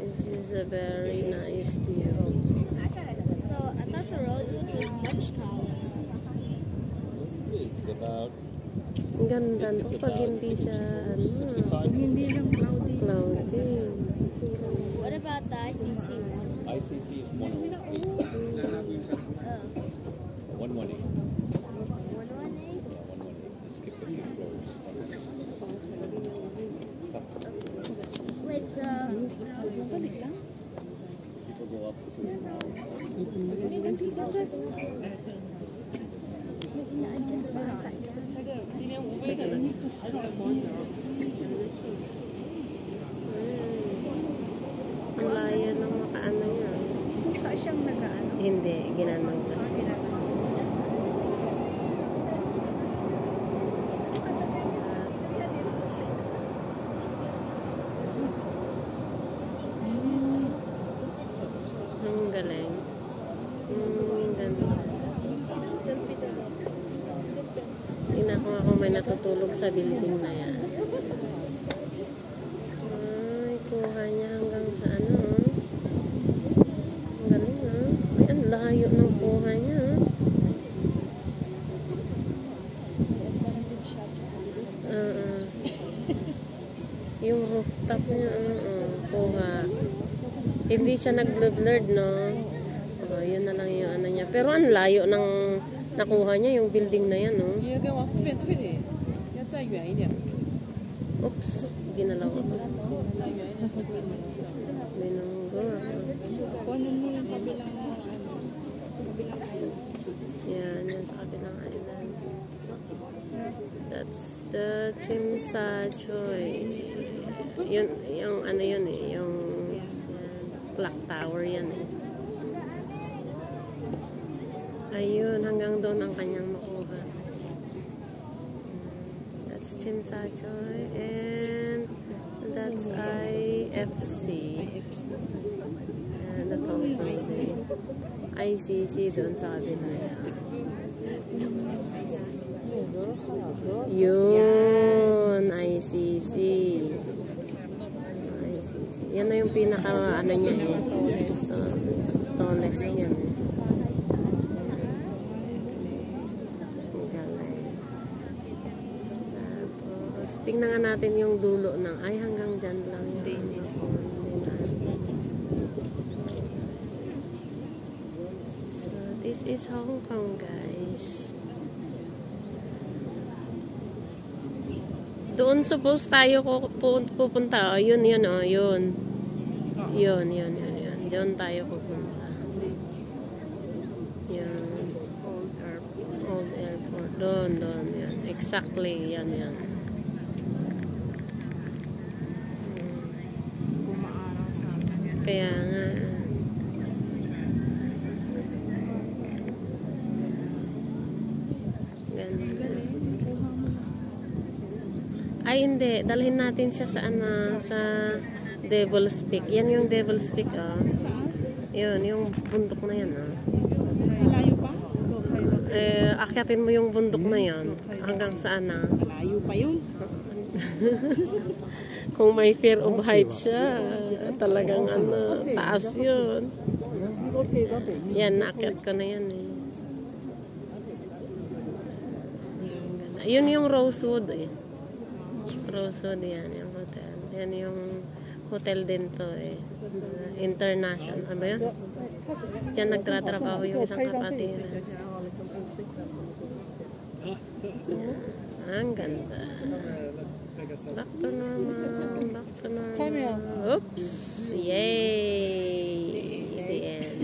This is a very nice view. So I thought the rosewood was much taller. It's about Ang ganda to pag hindi siya Hindi lang cloudy. cloudy. What about the ICC one? ICC is 108. Oh. 118. 118? Yeah, 118. Skip a few floors. Wait, so People go up to Ang laya ng makaano niya. Pusa siyang nag-ano. Hindi, ginanong ko siya. Ang galing. Ang ganda. Tingnan ko ako may natutulog sa building na yan. Ay, kuha niya hanggang sa ano. Ang galing Ay, ang layo ng kuha niya. Yung rooftop niya, kuha. Hindi siya nag-blurred, no? Yun na lang yung ano niya. Pero ang layo ng nakuha niya, yung building na yan, no? Oops, ginalaw ako. Binunggo. Kunin mo yung kabilang Yan sa kabilang island. That's the Tsim Sha Tsui. Yun, yung ano yun yung clock tower yan Ayun, hanggang doon ang kanyang makuha. That's Tsim Sha Tsui and that's IFC. And the top building. ICC doon sa kabila. Yun, ICC. ICC. Yan na yung pinaka ano niya tallest yan Tapos, tingnan nga natin yung dulo ng, ay hanggang dyan lang yun. So, this is Hong Kong, guys. Doon suppose tayo pupunta. Yun. Yun. Doon tayo pupunta. Yan. Old airport. Doon. Yan. Exactly. Yan. Kumaaraw sa akin. Kaya nga. Ganda. Ay, hindi. Dalhin natin siya sa Devil's Peak. Yan yung Devil's Peak, Saan? Yun, yung bundok na yan, Malayo pa? Akyatin mo yung bundok na yan. Hanggang saan, Malayo pa yun. Kung may fear of heights siya, talagang taas yun. Yan, naakyat ko na yan, Yun yung Rosewood, Rosewood yan, yung hotel. Yan yung hotel din to, International. Ano ba yun? Diyan nagtratrabaho yung isang kapatid. Ang ganda. Back to normal. Oops! Yay! The end.